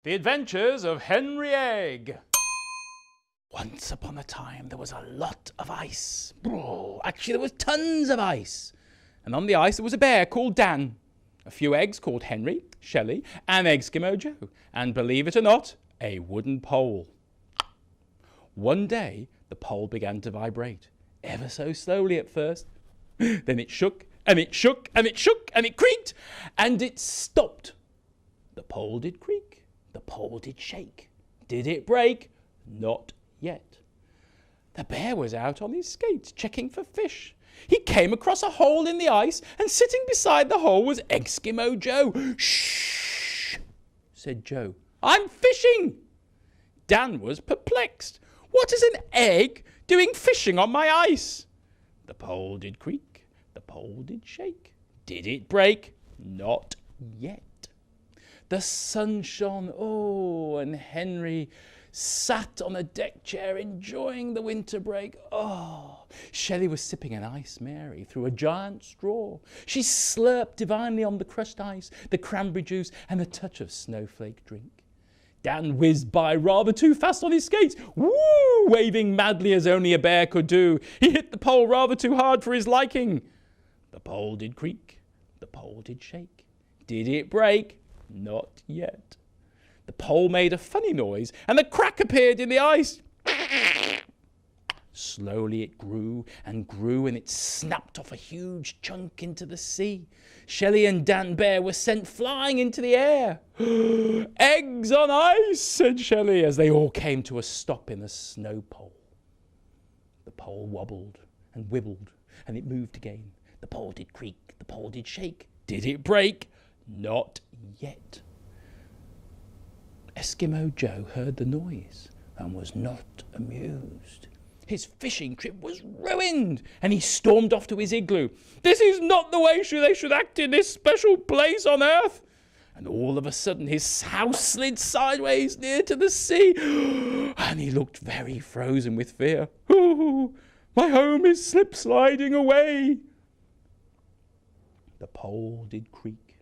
The Adventures of Henry Egg. Once upon a time, there was a lot of ice. Actually, there was tons of ice. And on the ice, there was a bear called Dan. A few eggs called Henry, Shelly, and Eggskimo Joe. And believe it or not, a wooden pole. One day, the pole began to vibrate, ever so slowly at first. Then it shook, and it shook, and it shook, and it creaked, and it stopped. The pole did creak. The pole did shake. Did it break? Not yet. The bear was out on his skates checking for fish. He came across a hole in the ice, and sitting beside the hole was Eggskimo Joe. "Shh," said Joe. "I'm fishing." Dan was perplexed. "What is an egg doing fishing on my ice?" The pole did creak. The pole did shake. Did it break? Not yet. The sun shone, and Henry sat on a deck chair enjoying the winter break. Shelly was sipping an Ice Mary through a giant straw. She slurped divinely on the crushed ice, the cranberry juice, and a touch of snowflake drink. Dan whizzed by rather too fast on his skates, waving madly as only a bear could do. He hit the pole rather too hard for his liking. The pole did creak. The pole did shake. Did it break? Not yet. The pole made a funny noise, and a crack appeared in the ice. Slowly it grew, and it snapped off a huge chunk into the sea. Shelly and Dan Bear were sent flying into the air. "Eggs on ice," said Shelly, as they all came to a stop in the snow pole. The pole wobbled and wibbled, and it moved again. The pole did creak. The pole did shake. Did it break? Not yet. Eggskimo Joe heard the noise and was not amused. His fishing trip was ruined, and he stormed off to his igloo. "This is not the way they should act in this special place on earth." And all of a sudden his house slid sideways near to the sea, and he looked very frozen with fear. "My home is slip-sliding away." The pole did creak.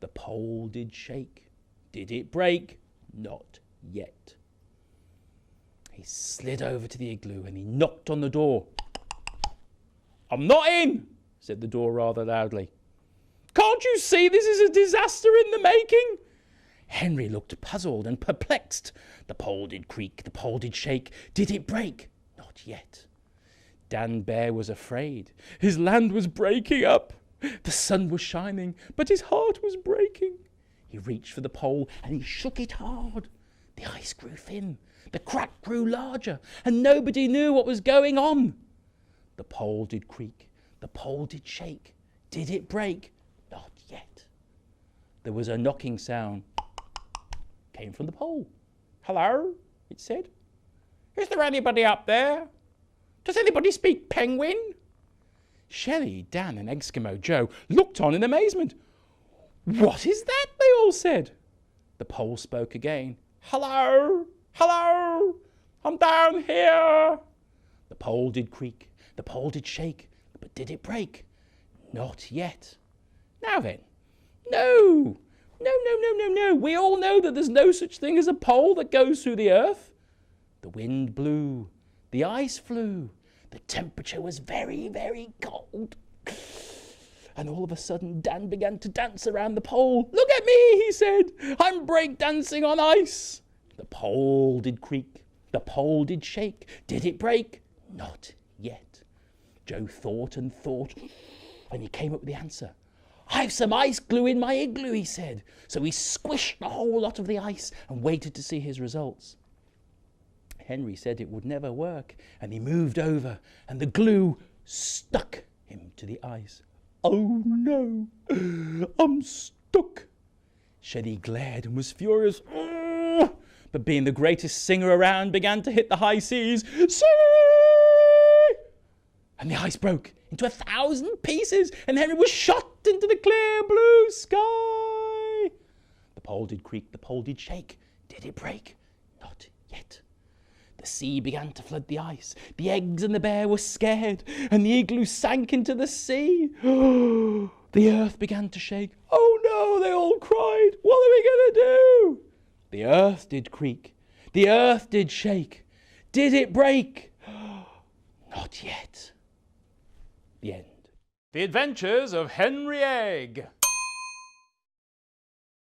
The pole did shake. Did it break? Not yet. He slid over to the igloo and he knocked on the door. "I'm not in," said the door rather loudly. "Can't you see this is a disaster in the making?" Henry looked puzzled and perplexed. The pole did creak. The pole did shake. Did it break? Not yet. Dan Bear was afraid. His land was breaking up. The sun was shining, but his heart was breaking. He reached for the pole and he shook it hard. The ice grew thin, the crack grew larger, and nobody knew what was going on. The pole did creak, the pole did shake. Did it break? Not yet. There was a knocking sound. Came from the pole. "Hello," it said. "Is there anybody up there? Does anybody speak penguin?" Shelly, Dan, and Eggskimo Joe looked on in amazement. "What is that?" they all said. The pole spoke again. "Hello, hello, I'm down here." The pole did creak, the pole did shake, but did it break? Not yet. Now then, no, we all know that there's no such thing as a pole that goes through the earth. The wind blew, the ice flew. The temperature was very, very cold. And all of a sudden, Dan began to dance around the pole. "Look at me," he said. "I'm break-dancing on ice." The pole did creak. The pole did shake. Did it break? Not yet. Joe thought and thought, and he came up with the answer. "I've some ice glue in my igloo," he said. So he squished a whole lot of the ice and waited to see his results. Henry said it would never work, and he moved over, and the glue stuck him to the ice. "Oh no, I'm stuck." Shelly glared and was furious, but being the greatest singer around, began to hit the high C's. "See!" And the ice broke into 1,000 pieces, and Henry was shot into the clear blue sky. The pole did creak, the pole did shake. Did it break? Not yet. The sea began to flood the ice. The eggs and the bear were scared, and the igloo sank into the sea. The earth began to shake. "Oh no," they all cried. "What are we going to do?" The earth did creak, the earth did shake. Did it break? Not yet. The end. The Adventures of Henry Egg.